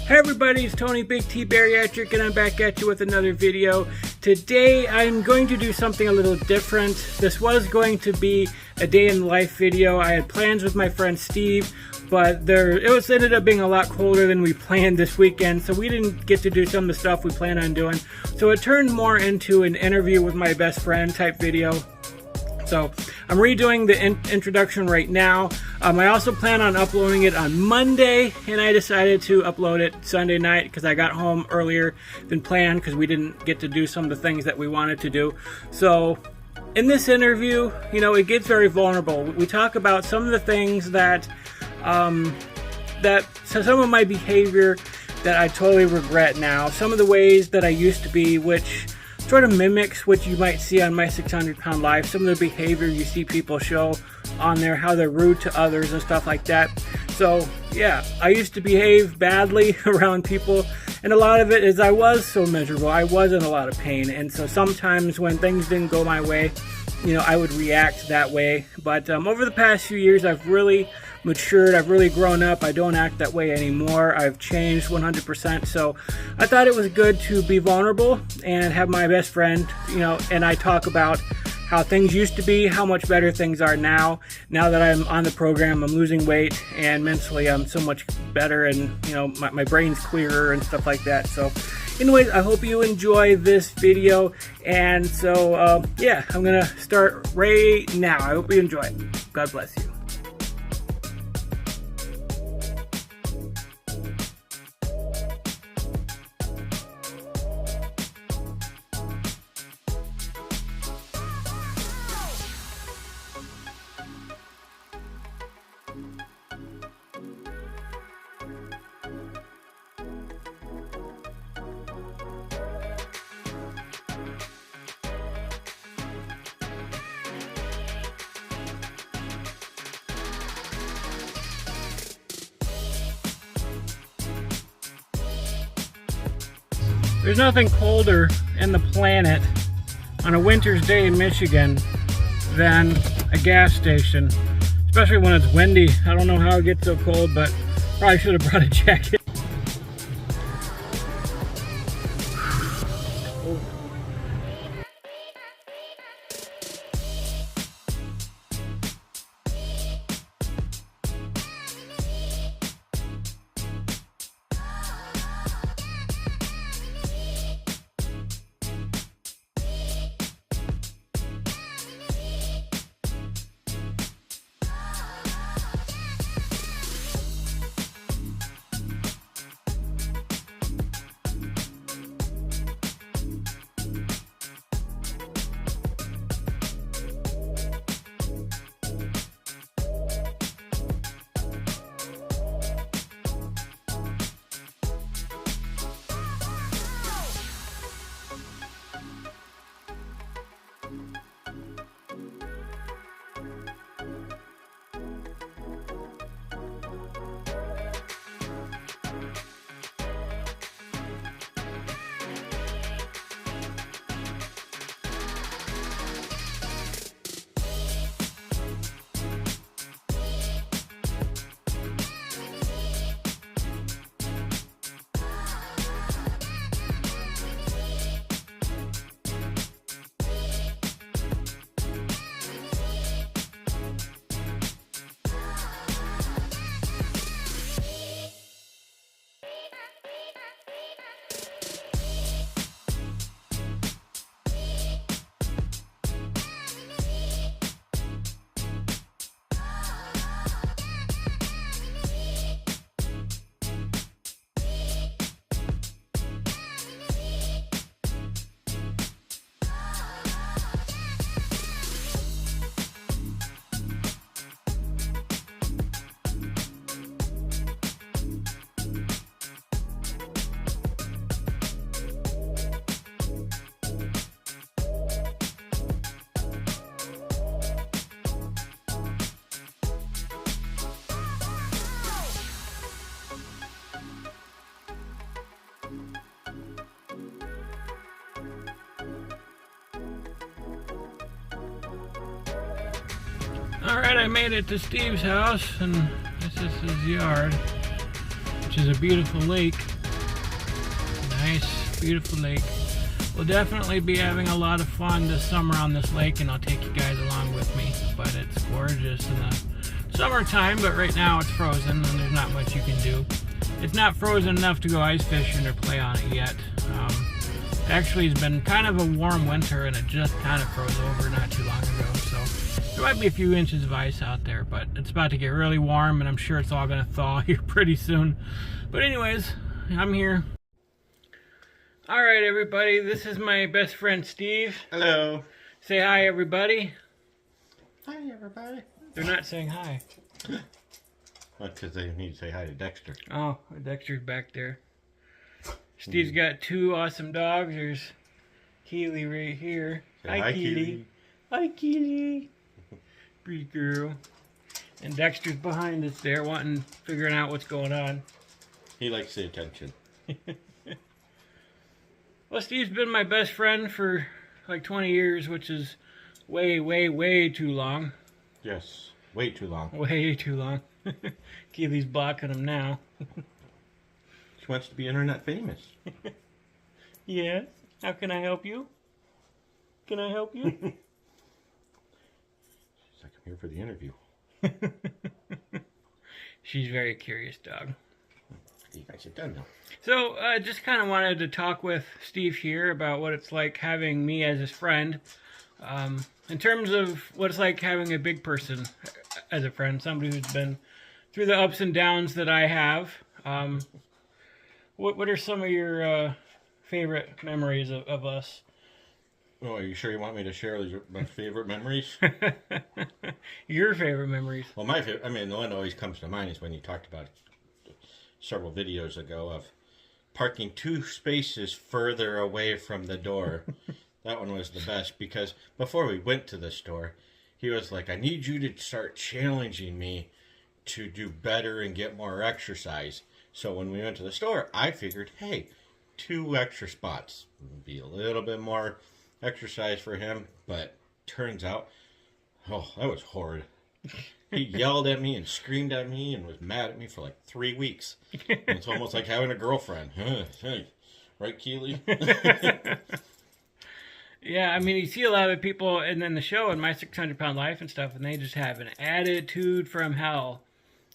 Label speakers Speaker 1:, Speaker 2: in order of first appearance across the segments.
Speaker 1: Hey everybody, it's Tony Big T Bariatric and I'm back at you with another video. Today I'm going to do something a little different. This was going to be a day in life video. I had plans with my friend Steve, but it ended up being a lot colder than we planned this weekend, so we didn't get to do some of the stuff we planned on doing. So it turned more into an interview with my best friend type video. So I'm redoing the introduction right now. I also plan on uploading it on Monday, and I decided to upload it Sunday night because I got home earlier than planned because we didn't get to do some of the things that we wanted to do. So in this interview, you know, it gets very vulnerable. We talk about some of the things that some of my behavior that I totally regret now. Some of the ways that I used to be, which sort of mimics what you might see on My 600 Pound Life. Some of the behavior you see people show on there, how they're rude to others and stuff like that. So yeah, I used to behave badly around people, and a lot of it is I was so miserable. I was in a lot of pain, and so sometimes when things didn't go my way, you know, I would react that way. But over the past few years, I've really matured. I've really grown up. I don't act that way anymore. I've changed 100%. So I thought it was good to be vulnerable and have my best friend, you know, and I talk about how things used to be, how much better things are now. Now that I'm on the program, I'm losing weight, and mentally I'm so much better, and you know, my brain's clearer and stuff like that. So anyways, I hope you enjoy this video, and so yeah, I'm gonna start right now. I hope you enjoy it. God bless you. There's nothing colder in the planet on a winter's day in Michigan than a gas station, especially when it's windy. I don't know how it gets so cold, but probably should have brought a jacket. Alright, I made it to Steve's house, and this is his yard. which is a beautiful lake. Nice, beautiful lake. We'll definitely be having a lot of fun this summer on this lake, and I'll take you guys along with me. But it's gorgeous in the summertime, but right now it's frozen and there's not much you can do. It's not frozen enough to go ice fishing or play on it yet. Actually, it's been kind of a warm winter and it just kind of froze over not too long ago. So there might be a few inches of ice out there, but it's about to get really warm and I'm sure it's all going to thaw here pretty soon. But anyways, I'm here. All right, everybody, this is my best friend, Steve.
Speaker 2: Hello.
Speaker 1: Say hi, everybody.
Speaker 2: Hi, everybody.
Speaker 1: They're not saying hi.
Speaker 2: Well, because they need to say hi to Dexter.
Speaker 1: Oh, Dexter's back there. Steve's got two awesome dogs. There's Keely right here.
Speaker 2: Say hi,
Speaker 1: Keely. Hi, Keely. Pretty girl. And Dexter's behind us there, figuring out what's going on.
Speaker 2: He likes the attention.
Speaker 1: Well, Steve's been my best friend for like 20 years, which is way, way, way too long.
Speaker 2: Yes, way too long.
Speaker 1: Way too long. Keely's blocking him now.
Speaker 2: She wants to be internet famous.
Speaker 1: Yes. How can I help you? Can I help you?
Speaker 2: She's like, I'm here for the interview.
Speaker 1: She's a very curious dog.
Speaker 2: You guys are done now.
Speaker 1: So, I just kind of wanted to talk with Steve here about what it's like having me as his friend. In terms of what it's like having a big person as a friend, somebody who's been through the ups and downs that I have. What are some of your favorite memories of us?
Speaker 2: Oh, are you sure you want me to share my favorite memories?
Speaker 1: Your favorite memories?
Speaker 2: Well, my favorite, the one that always comes to mind is when you talked about several videos ago of parking 2 spaces further away from the door. That one was the best because before we went to the store, he was like, I need you to start challenging me to do better and get more exercise. So when we went to the store, I figured, hey, 2 extra spots would be a little bit more exercise for him. But turns out, oh, that was horrid. He yelled at me and screamed at me and was mad at me for like 3 weeks. And it's almost like having a girlfriend. Hey, right, Keely?
Speaker 1: Yeah, you see a lot of people and then the show and My 600 Pound Life and stuff, and they just have an attitude from hell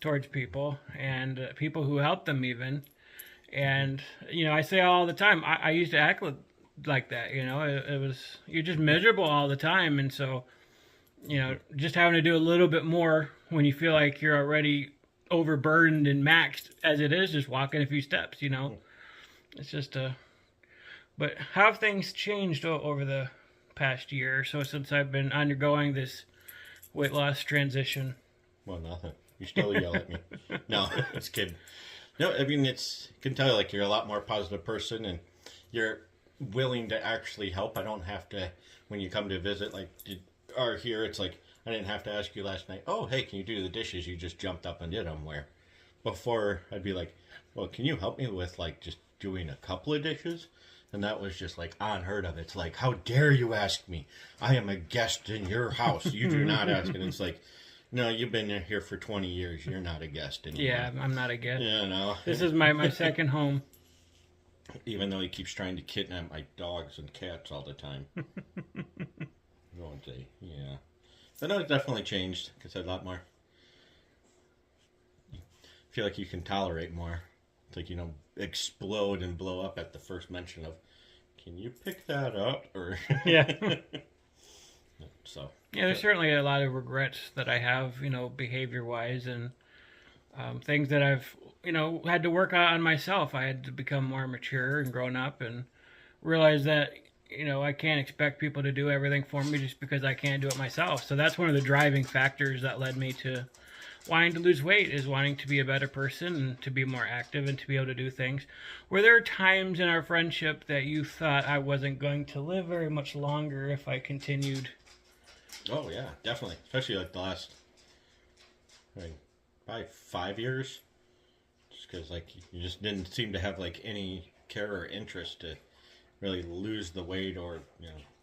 Speaker 1: towards people and people who help them even. And, I say all the time, I used to act like that, it was, you're just miserable all the time. And so, just having to do a little bit more when you feel like you're already overburdened and maxed as it is, just walking a few steps, It's just but how have things changed over the past year or so since I've been undergoing this weight loss transition?
Speaker 2: Well, nothing. You still yell at me. No, it's kidding. No, you can tell like you're a lot more positive person and you're willing to actually help. I don't have to, when you come to visit, or here, it's like, I didn't have to ask you last night, oh, hey, can you do the dishes? You just jumped up and did them. Where before I'd be like, well, can you help me with just doing a couple of dishes? And that was just unheard of. It's like, how dare you ask me? I am a guest in your house. You do not ask. And it's like, no, you've been here for 20 years. You're not a guest anymore.
Speaker 1: Yeah, I'm not a guest.
Speaker 2: Yeah, no.
Speaker 1: This is my second home.
Speaker 2: Even though he keeps trying to kidnap my dogs and cats all the time. Won't they? Yeah. But no, it's definitely changed. Because a lot more. I feel like you can tolerate more. It's like, explode and blow up at the first mention of, can you pick that up? Or
Speaker 1: yeah.
Speaker 2: So.
Speaker 1: Yeah, there's certainly a lot of regrets that I have, behavior-wise, and things that I've, had to work on myself. I had to become more mature and grown up and realize that, I can't expect people to do everything for me just because I can't do it myself. So that's one of the driving factors that led me to wanting to lose weight, is wanting to be a better person and to be more active and to be able to do things. Were there times in our friendship that you thought I wasn't going to live very much longer if I continued?
Speaker 2: Oh, yeah, definitely. Especially the last, probably 5 years. Just because, you just didn't seem to have, any care or interest to really lose the weight or,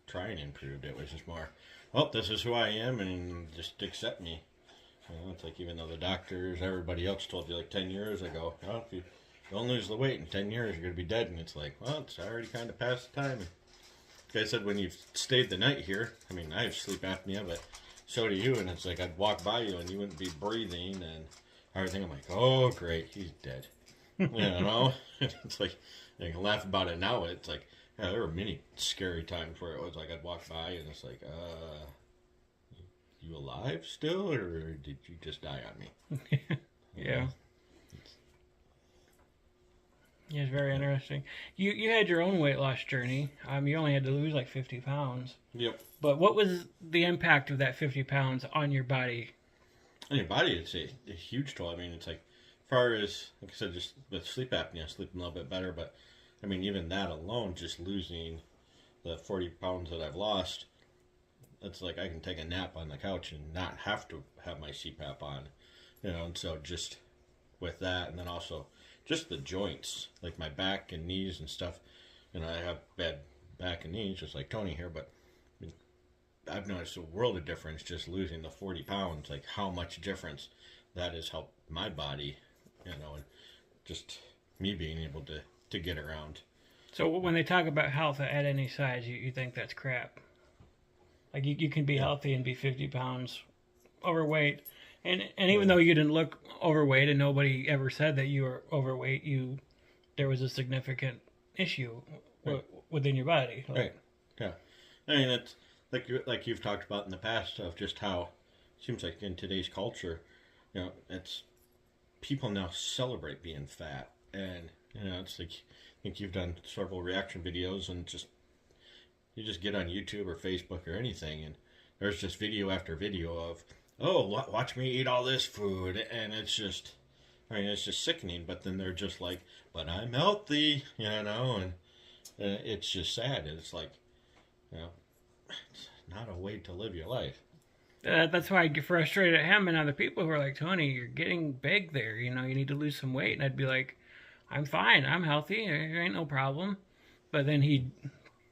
Speaker 2: try and improve. It was just more, well, this is who I am and just accept me. It's like, even though the doctors, everybody else told you 10 years ago, well, if you don't lose the weight in 10 years, you're going to be dead. And it's like, well, it's already kind of past the time. Like I said, when you've stayed the night here, I mean, I have sleep apnea, but so do you. And it's like, I'd walk by you and you wouldn't be breathing and everything. I'm like, oh, great, he's dead. You know? It's like, I can laugh about it now. It's like, yeah, there were many scary times where it was like, I'd walk by and it's like, you alive still? Or did you just die on me?
Speaker 1: Yeah. Yeah, it's very interesting. You had your own weight loss journey. You only had to lose like 50 pounds.
Speaker 2: Yep.
Speaker 1: But what was the impact of that 50 pounds on your body?
Speaker 2: On your body, it's a huge toll. I mean, it's like, as far as, like I said, just with sleep apnea, sleeping a little bit better. But, I mean, even that alone, just losing the 40 pounds that I've lost, it's like I can take a nap on the couch and not have to have my CPAP on. You know, and so just with that, and then also just the joints, like my back and knees and stuff. You know, I have bad back and knees, just like Tony here, but I mean, I've noticed a world of difference just losing the 40 pounds, like how much difference that has helped my body, you know, and just me being able to get around.
Speaker 1: So when they talk about health at any size, you think that's crap? Like you can be healthy and be 50 pounds overweight. And even though you didn't look overweight and nobody ever said that you were overweight, there was a significant issue within your body.
Speaker 2: Right. Yeah. I mean, it's like you've talked about in the past of just how it seems like in today's culture, you know, it's people now celebrate being fat. And, you know, it's like, I think you've done several reaction videos and you just get on YouTube or Facebook or anything and there's just video after video of, oh, watch me eat all this food, and it's just sickening, but then they're just like, but I'm healthy, you know, and it's just sad. It's like, you know, it's not a way to live your life.
Speaker 1: That's why I get frustrated at him and other people who are like, Tony, you're getting big there, you know, you need to lose some weight, and I'd be like, I'm fine, I'm healthy, there ain't no problem, but then he'd,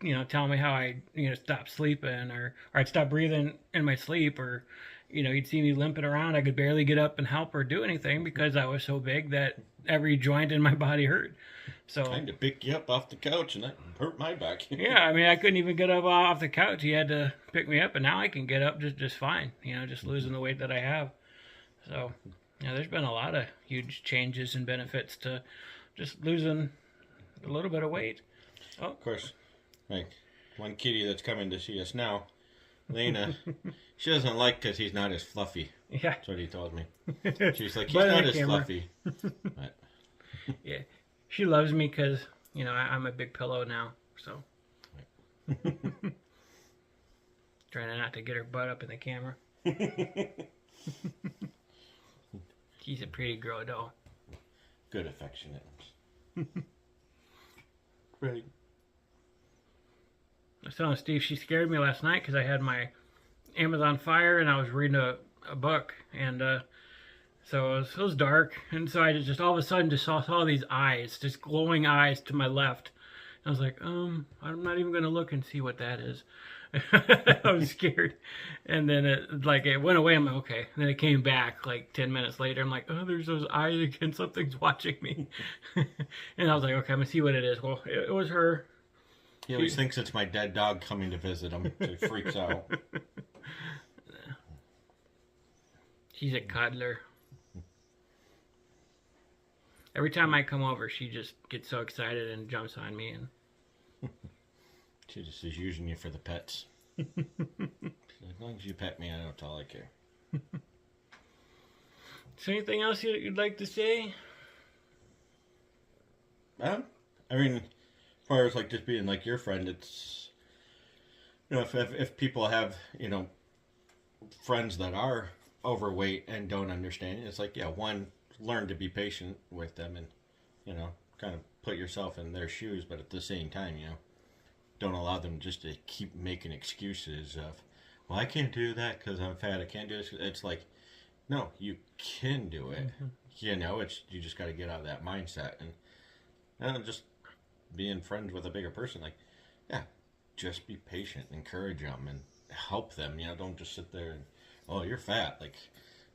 Speaker 1: you know, tell me how I, you know, stop sleeping, or I'd stop breathing in my sleep, or, you know, you'd see me limping around. I could barely get up and help or do anything because I was so big that every joint in my body hurt. So
Speaker 2: I had to pick you up off the couch and that hurt my back.
Speaker 1: Yeah, I mean, I couldn't even get up off the couch. He had to pick me up, and now I can get up just fine. You know, just losing the weight that I have. So, yeah, there's been a lot of huge changes and benefits to just losing a little bit of weight.
Speaker 2: Oh, of course, like one kitty that's coming to see us now, Lena, she doesn't like because he's not as fluffy.
Speaker 1: Yeah.
Speaker 2: That's what he told me. She's like, he's not as fluffy. But.
Speaker 1: Yeah. She loves me because, you know, I'm a big pillow now, so. Trying not to get her butt up in the camera. She's a pretty girl, though.
Speaker 2: Good affectionate. Right.
Speaker 1: I was telling Steve she scared me last night because I had my Amazon Fire and I was reading a book, and so it was dark, and so I just all of a sudden just saw these eyes, just glowing eyes to my left. And I was like, I'm not even gonna look and see what that is. I was scared, and then it went away. I'm like, okay. And then it came back like 10 minutes later. I'm like, oh, there's those eyes again. Something's watching me. And I was like, okay, I'm gonna see what it is. Well, it was her.
Speaker 2: He always thinks it's my dead dog coming to visit him. So he freaks out.
Speaker 1: She's a cuddler. Every time I come over, she just gets so excited and jumps on me. And
Speaker 2: she just is using you for the pets. As long as you pet me, that's all I care.
Speaker 1: Is there anything else you'd like to say?
Speaker 2: I mean, as far as like just being like your friend, it's, you know, if people have, you know, friends that are overweight and don't understand it, it's like, yeah, one, learn to be patient with them and, you know, kind of put yourself in their shoes, but at the same time, you know, don't allow them just to keep making excuses of, well, I can't do that because I'm fat, I can't do this. It's like, no, you can do it. Mm-hmm. You know, you just got to get out of that mindset, and just being friends with a bigger person, like, yeah, just be patient, encourage them, and help them. You know, don't just sit there and, oh, you're fat. Like,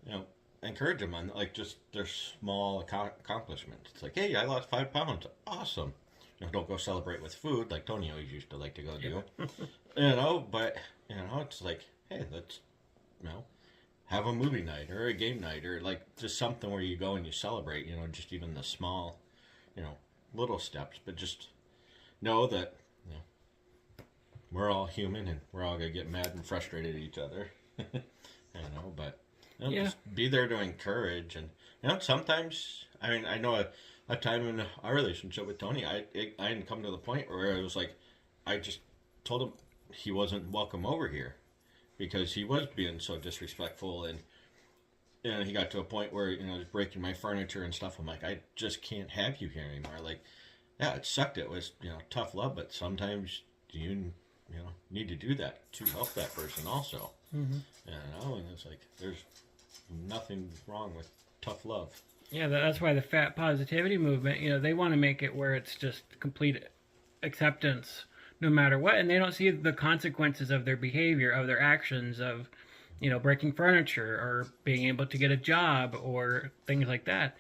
Speaker 2: you know, encourage them on like just their small accomplishments. It's like, hey, I lost 5 pounds. Awesome. Don't go celebrate with food like Tony always used to like to go do. But it's like, hey, let's have a movie night or a game night or like just something where you go and you celebrate. Just even the small, little steps, but just know that we're all human and we're all gonna get mad and frustrated at each other. But just be there to encourage. And sometimes, I know a time in our relationship with Tony, I hadn't come to the point where it was like I just told him he wasn't welcome over here because he was being so disrespectful, and he got to a point where he was breaking my furniture and stuff. I'm like, I just can't have you here anymore. Like, yeah, it sucked. It was tough love, but sometimes you need to do that to help that person also. And it's like there's nothing wrong with tough love.
Speaker 1: Yeah, that's why the fat positivity movement, they want to make it where it's just complete acceptance no matter what, and they don't see the consequences of their behavior, of their actions, of breaking furniture or being able to get a job or things like that.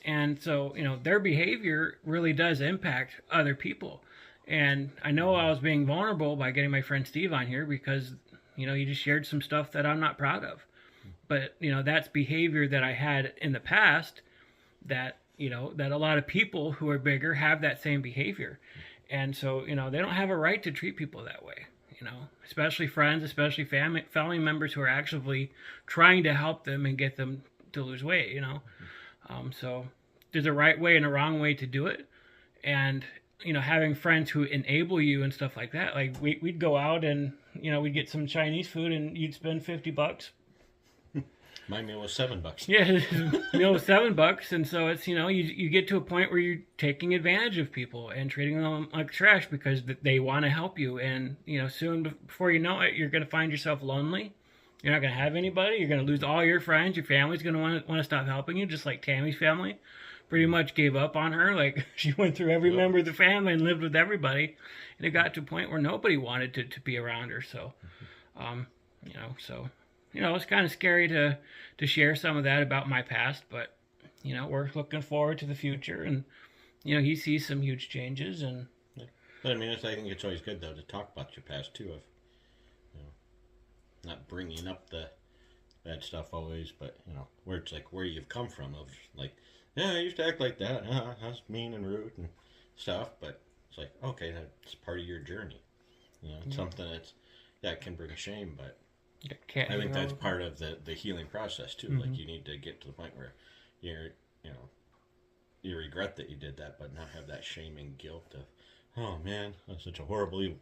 Speaker 1: And so their behavior really does impact other people. And I know I was being vulnerable by getting my friend Steve on here because he just shared some stuff that I'm not proud of. But that's behavior that I had in the past that that a lot of people who are bigger have that same behavior. And so, they don't have a right to treat people that way, especially friends, especially family members who are actively trying to help them and get them to lose weight, So there's a right way and a wrong way to do it. And, having friends who enable you and stuff like that, like we'd go out and, we'd get some Chinese food and you'd spend $50.
Speaker 2: My meal was $7.
Speaker 1: Yeah, meal was $7, and so it's you get to a point where you're taking advantage of people and treating them like trash because they want to help you, and soon before you know it, you're going to find yourself lonely. You're not going to have anybody. You're going to lose all your friends. Your family's going to want to stop helping you, just like Tammy's family pretty much gave up on her. Like she went through every member of the family and lived with everybody, and it got to a point where nobody wanted to be around her. So, so. It's kind of scary to share some of that about my past, but, we're looking forward to the future, and, he sees some huge changes, and...
Speaker 2: But, I think it's always good, though, to talk about your past, too, of, not bringing up the bad stuff always, but, where it's like where you've come from, of, like, yeah, I used to act like that, I was mean and rude and stuff, but it's like, okay, that's part of your journey, it's something that can bring shame, but... I think that's part of the healing process too. Like you need to get to the point where you regret that you did that, but not have that shame and guilt of, oh man, I'm such a horribly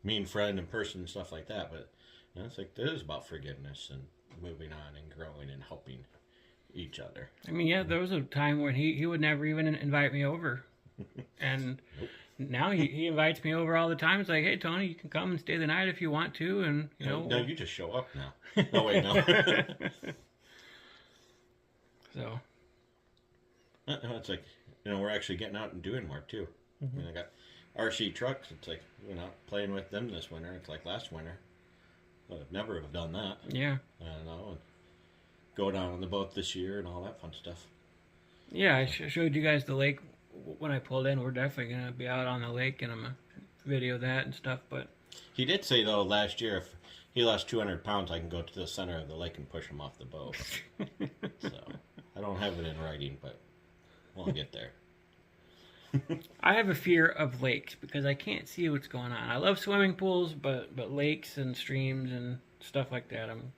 Speaker 2: mean friend and person and stuff like that. But it's like it is about forgiveness and moving on and growing and helping each other.
Speaker 1: There was a time when he would never even invite me over, and. Nope. Now he invites me over all the time. It's like, hey, Tony, you can come and stay the night if you want to. And,
Speaker 2: No, you just show up now. Oh, wait, no.
Speaker 1: So.
Speaker 2: It's like, we're actually getting out and doing more, too. I got RC trucks. It's like, playing with them this winter. It's like last winter. I'd never have done that.
Speaker 1: Yeah.
Speaker 2: And go down on the boat this year and all that fun stuff.
Speaker 1: Yeah, I showed you guys the lake when I pulled in. We're definitely going to be out on the lake, and I'm going to video that and stuff. But
Speaker 2: he did say, though, last year, if he lost 200 pounds, I can go to the center of the lake and push him off the boat. So, I don't have it in writing, but we'll get there.
Speaker 1: I have a fear of lakes because I can't see what's going on. I love swimming pools, but lakes and streams and stuff like that, I'm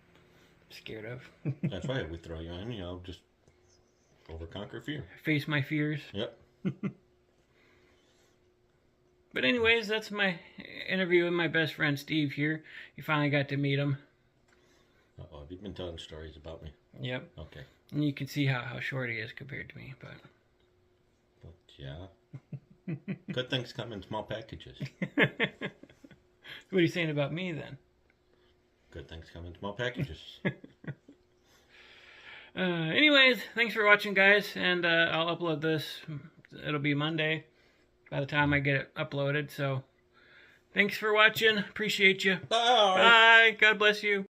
Speaker 1: scared of.
Speaker 2: That's right. We throw you in, just overconquer fear.
Speaker 1: Face my fears.
Speaker 2: Yep.
Speaker 1: But anyways, that's my interview with my best friend Steve here. You finally got to meet him.
Speaker 2: Uh-oh, have you been telling stories about me?
Speaker 1: Yep.
Speaker 2: Okay.
Speaker 1: And you can see how short he is compared to me, but
Speaker 2: yeah. Good things come in small packages.
Speaker 1: What are you saying about me then?
Speaker 2: Good things come in small packages.
Speaker 1: Anyways, thanks for watching, guys, and I'll upload this. It'll be Monday by the time I get it uploaded, so thanks for watching. Appreciate you.
Speaker 2: Bye.
Speaker 1: Bye. God bless you.